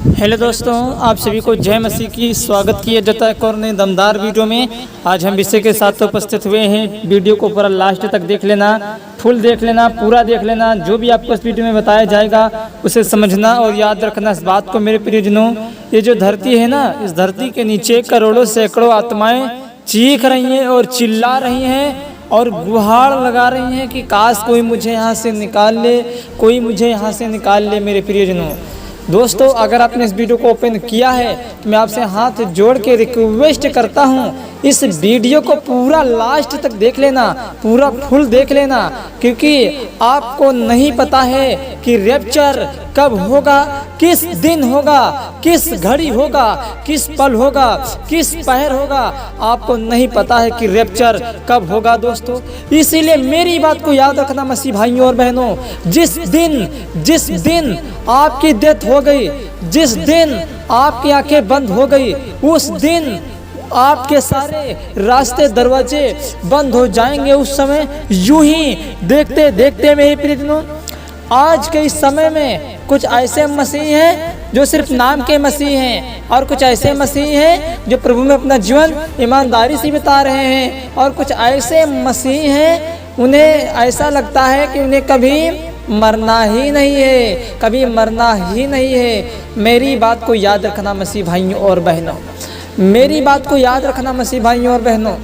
Hello दोस्तों, आप सभी को जय मसीह की स्वागत किया जाता है एक और नए दमदार वीडियो में। आज हम विषय के साथ उपस्थित हुए हैं। वीडियो को पूरा लास्ट तक देख लेना, फुल देख लेना, पूरा देख लेना। जो भी आपको इस वीडियो में बताया जाएगा उसे समझना और याद रखना इस बात को मेरे प्रियजनों। ये जो धरती है ना, इस धरती के नीचे करोड़ों सैकड़ों आत्माएं चीख रही हैं और चिल्ला रही हैं और गुहार लगा रही हैं कि काश कोई मुझे यहाँ से निकाल ले, कोई मुझे यहाँ से निकाल ले। मेरे प्रियजनों, दोस्तों, अगर आपने इस वीडियो को ओपन किया है तो मैं आपसे हाथ जोड़ के रिक्वेस्ट करता हूँ, इस वीडियो को पूरा लास्ट तक देख लेना, पूरा फुल देख लेना, क्योंकि आपको नहीं पता है कि रैप्चर कब होगा, किस दिन होगा, किस घड़ी होगा, किस पल होगा, किस पहर होगा। आपको नहीं पता है कि रैप्चर कब होगा दोस्तों। इसीलिए मेरी बात को याद रखना मसीह भाइयों और बहनों, जिस दिन आपकी डेथ हो गई, जिस दिन आपकी आंखें बंद हो गई, उस दिन आपके सारे रास्ते दरवाजे बंद हो जाएंगे। उस समय यूं ही देखते देखते मेरे प्रियजनों, आज के इस समय में कुछ ऐसे मसीह हैं जो सिर्फ नाम के मसीह हैं, और कुछ ऐसे मसीह हैं जो प्रभु में अपना जीवन ईमानदारी से बिता रहे हैं, और कुछ ऐसे मसीह हैं उन्हें ऐसा लगता है कि उन्हें कभी मरना ही नहीं है, कभी मरना ही नहीं है। मेरी बात को याद रखना मसीह भाइयों और बहनों, मेरी बात को याद रखना मसीह भाइयों और बहनों।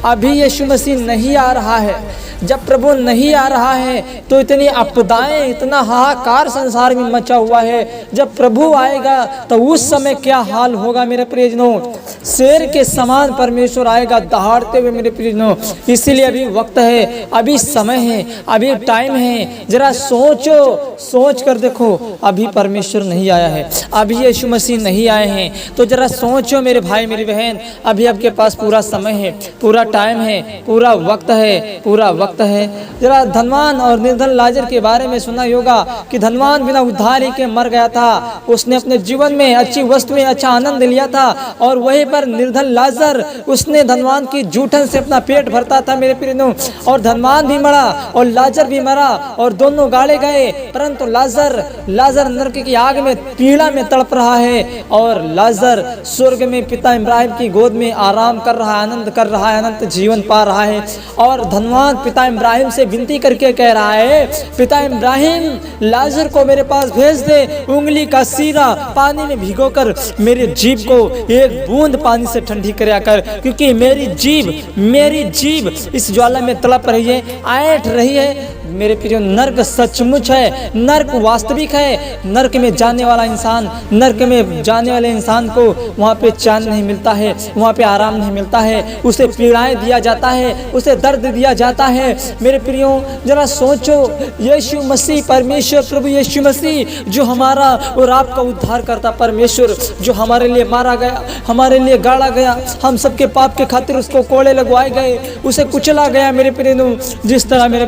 अभी यीशु मसीह नहीं आ रहा है। जब प्रभु नहीं आ रहा है तो इतनी आपदाएं, इतना हाहाकार संसार में मचा हुआ है। जब प्रभु आएगा तो उस समय क्या हाल होगा मेरे प्रियजनों। शेर के समान परमेश्वर आएगा दहाड़ते हुए मेरे प्रियजनों। इसीलिए अभी वक्त है, अभी समय है, अभी टाइम है। जरा सोचो, सोच कर देखो, अभी परमेश्वर नहीं आया है, अभी यीशु मसीह नहीं आए हैं। तो जरा सोचो मेरे भाई मेरी बहन, अभी आपके पास पूरा समय है, पूरा टाइम है, पूरा वक्त है, पूरा वक्त है। जरा धनवान और निर्धन लाजर के बारे में सुना होगा कि धनवान बिना उद्धार ही के मर गया था। उसने अपने जीवन में अच्छी वस्तुएं, अच्छा आनंद लिया था, और वहीं पर निर्धन लाजर, उसने धनवान की जूठन से अपना पेट भरता था मेरे प्रियजनों। और धनवान भी मरा और लाजर भी मरा, और दोनों गाड़े गए, परंतु लाजर नरक की आग में पीड़ा में तड़प रहा है, और लाजर स्वर्ग में पिता इब्राहिम की गोद में आराम कर रहा है, आनंद कर रहा है, अनंत जीवन पा रहा है। और धनवान पिता इब्राहिम से विनती करके कह रहा है, पिता इब्राहिम, लाजर को मेरे पास भेज दे, उंगली का सीरा पानी में भिगोकर मेरे जीभ को एक बूंद पानी से ठंडी कराया कर, क्योंकि मेरी जीभ इस ज्वाला में तड़प रही है, ऐंठ रही है। मेरे प्रियो, नर्क सचमुच है, नर्क वास्तविक है। नर्क में जाने वाला इंसान, नर्क में जाने वाले इंसान को वहाँ पे चैन नहीं मिलता है, वहाँ पे आराम नहीं मिलता है, उसे पीड़ाएं दिया जाता है, उसे दर्द दिया जाता है। मेरे प्रियो, जरा सोचो, यीशु मसीह, परमेश्वर प्रभु यीशु मसीह, जो हमारा और आपका उद्धार करता परमेश्वर, जो हमारे लिए मारा गया, हमारे लिए गाड़ा गया, हम सबके पाप के खातिर उसको कोड़े लगवाए गए, उसे कुचला गया मेरे प्रियो। जिस तरह मेरे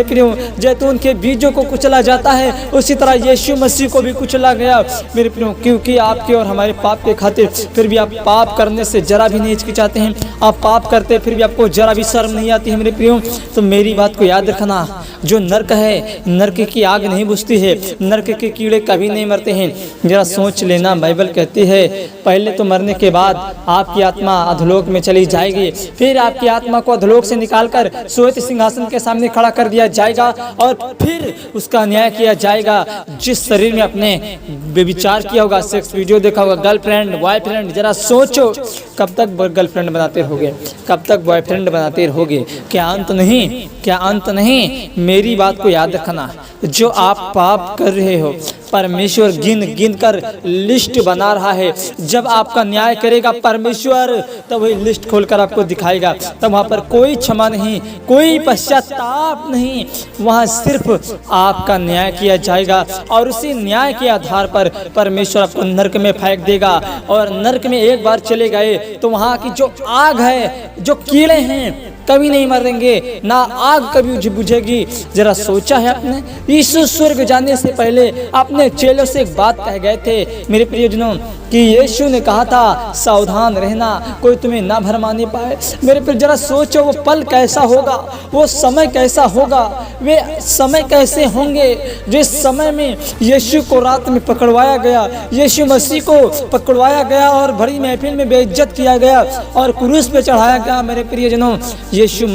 प्रियो जैतून के बीजों को कुचला जाता है, उसी तरह यीशु मसीह को भी कुचला गया मेरे प्रियो, क्योंकि आपके और हमारे पाप के खातिर। फिर भी आप पाप करने से जरा भी नहीं हिचकिचाते हैं, आप पाप करते फिर भी आपको जरा भी शर्म नहीं आती है मेरे प्रियो। तो मेरी बात को याद रखना, जो नर्क है, नर्क की आग नहीं बुझती है, नर्क के कीड़े कभी नहीं मरते हैं। जरा सोच लेना, बाइबल कहती है पहले तो मरने के बाद आपकी आत्मा अधोलोक में चली जाएगी, फिर आपकी आत्मा को अधोलोक से निकालकर श्वेत सिंहासन के सामने खड़ा कर दिया जाएगा, और फिर उसका न्याय किया जाएगा। जिस शरीर में अपने व्यभिचार किया होगा, सेक्स वीडियो देखा होगा, गर्लफ्रेंड बॉयफ्रेंड, जरा सोचो कब तक गर्लफ्रेंड बनाते रहोगे, कब तक बॉयफ्रेंड बनाते रहोगे, क्या अंत नहीं, क्या अंत नहीं। मेरी बात को याद रखना, जो आप पाप कर रहे हो, परमेश्वर गिन कर लिस्ट बना रहा है। जब आपका न्याय करेगा परमेश्वर, तब वही लिस्ट खोलकर आपको दिखाएगा। तब वहाँ पर कोई क्षमा नहीं, कोई पश्चाताप नहीं, वहाँ सिर्फ आपका न्याय किया जाएगा, और उसी न्याय के आधार पर परमेश्वर आपको नरक में फेंक देगा। और नरक में एक बार चले गए तो वहाँ की जो आग है, जो कीड़े हैं, कभी नहीं मरेंगे, ना आग कभी बुझेगी। जरा सोचा है आपने, यीशु स्वर्ग जाने से पहले अपने चेलों से एक बात कह गए थे मेरे प्रियजनों, कि यीशु ने कहा था सावधान रहना, कोई तुम्हें ना भरमाने पाए। मेरे पर जरा सोचो वो पल कैसा होगा, वो समय कैसा होगा, वे समय कैसे होंगे जिस समय में यीशु को रात में पकड़वाया गया, यीशु मसीह को पकड़वाया गया और बड़ी महफिल में बेइज्जत किया गया और क्रूस पे चढ़ाया गया। मेरे प्रियजनों, यीशु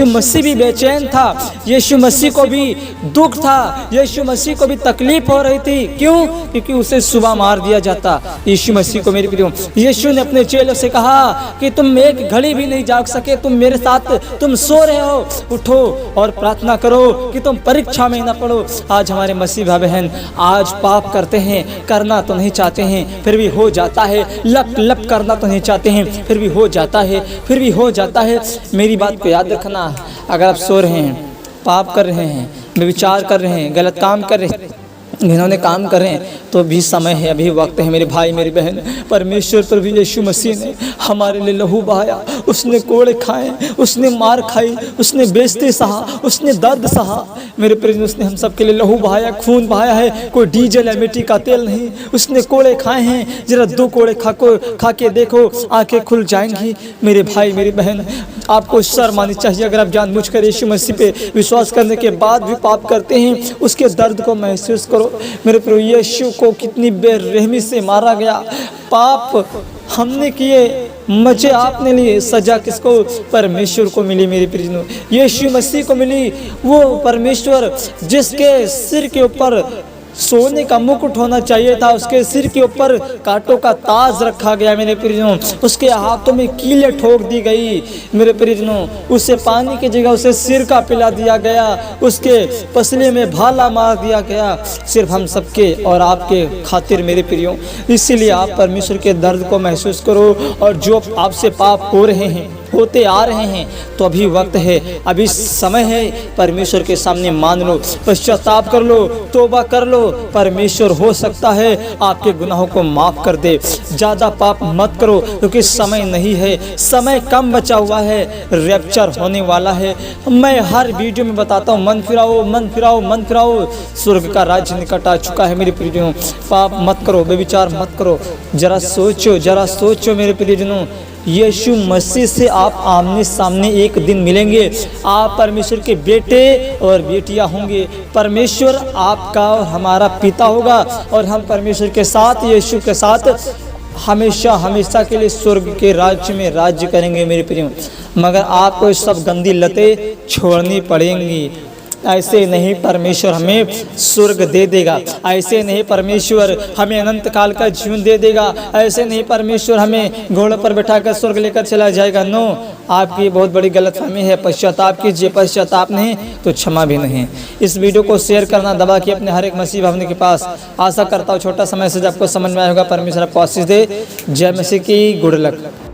मसीह भी बेचैन था, यीशु मसीह को भी दुख था, यीशु मसीह को भी तकलीफ हो रही थी। क्यों? क्योंकि उसे सुबह मार दिया जाता। यीशु मसीह को, मेरे प्रियो, यीशु ने अपने चेलों से कहा कि तुम एक घड़ी भी नहीं जाग सके, तुम मेरे साथ तुम सो रहे हो, उठो और प्रार्थना करो कि तुम परीक्षा में न पड़ो। आज हमारे मसीह भाई बहन आज पाप करते हैं, करना तो नहीं चाहते हैं फिर भी हो जाता है, लप लप करना तो नहीं चाहते हैं फिर भी हो जाता है, फिर भी हो जाता है। मेरी बात याद रखना, अगर आप सो रहे हैं, पाप कर रहे हैं, विचार कर रहे हैं, गलत काम कर रहे हैं, जिन्होंने काम कर रहे हैं, तो भी समय है, अभी वक्त है मेरे भाई मेरी बहन। परमेश्वर पर भी यीशु मसीह ने हमारे लिए लहू बहाया, उसने कोड़े खाए, उसने मार खाई, उसने बेइज्जती सहा, उसने दर्द सहा। मेरे प्रिय, उसने हम सब के लिए लहू बहाया, खून बहाया है, कोई डीजल या मिट्टी का तेल नहीं। उसने कोड़े खाए हैं, जरा 2 कोड़े खा के देखो, आंखें खुल जाएंगी। मेरे भाई मेरी बहन, आपको शर्म आनी चाहिए अगर आप जानबूझकर यीशु मसीह पे विश्वास करने के बाद भी पाप करते हैं। उसके दर्द को महसूस करो। मेरे प्रिय, यीशु को कितनी बेरहमी से मारा गया, पाप हमने किए, मजे आपने लिए, सजा किसको? परमेश्वर को मिली। मेरी प्रियजनों, यीशु मसीह को मिली, वो परमेश्वर जिसके सिर के ऊपर सोने का मुकुट होना चाहिए था, उसके सिर के ऊपर कांटों का ताज रखा गया। मेरे प्रियजनों, उसके हाथों में कीलें ठोक दी गई। मेरे प्रियजनों, उसे पानी की जगह उसे सिर का पिला दिया गया, उसके पसले में भाला मार दिया गया, सिर्फ हम सबके और आपके खातिर। मेरे प्रियो, इसीलिए आप परमेश्वर के दर्द को महसूस करो, और जो आपसे पाप हो रहे हैं, होते आ रहे हैं, तो अभी वक्त है, अभी समय है, परमेश्वर के सामने मान लो, पश्चाताप कर लो, तौबा कर लो। परमेश्वर हो सकता है आपके गुनाहों को माफ़ कर दे। ज़्यादा पाप मत करो, क्योंकि समय नहीं है, समय कम बचा हुआ है, रैप्चर होने वाला है। मैं हर वीडियो में बताता हूँ, मन फिराओ, मन फिराओ, मन फिराओ, स्वर्ग का राज्य निकट आ चुका है। मेरे प्रियजनों, पाप मत करो, बेविचार मत करो। जरा सोचो, जरा सोचो मेरे प्रियजनों, यीशु मसीह से आप आमने सामने एक दिन मिलेंगे। आप परमेश्वर के बेटे और बेटियां होंगे। परमेश्वर आपका और हमारा पिता होगा, और हम परमेश्वर के साथ, यीशु के साथ हमेशा हमेशा के लिए स्वर्ग के राज्य में राज्य करेंगे। मेरे प्रियो, मगर आपको सब गंदी लतें छोड़नी पड़ेंगी। ऐसे नहीं परमेश्वर हमें स्वर्ग दे देगा, ऐसे नहीं परमेश्वर हमें अनंत काल का जीवन दे देगा, ऐसे नहीं परमेश्वर हमें घोड़े पर बैठाकर स्वर्ग लेकर चला जाएगा। नो, आपकी बहुत बड़ी गलतफहमी है। पश्चाताप कीजिए, पश्चाताप नहीं तो क्षमा भी नहीं। इस वीडियो को शेयर करना दबा के अपने हर एक मसीह भावने के पास। आशा करता हूँ छोटा समय से आपको समझ में आया होगा। परमेश्वर आपको आशीष दे। जय मसीह की। Good luck.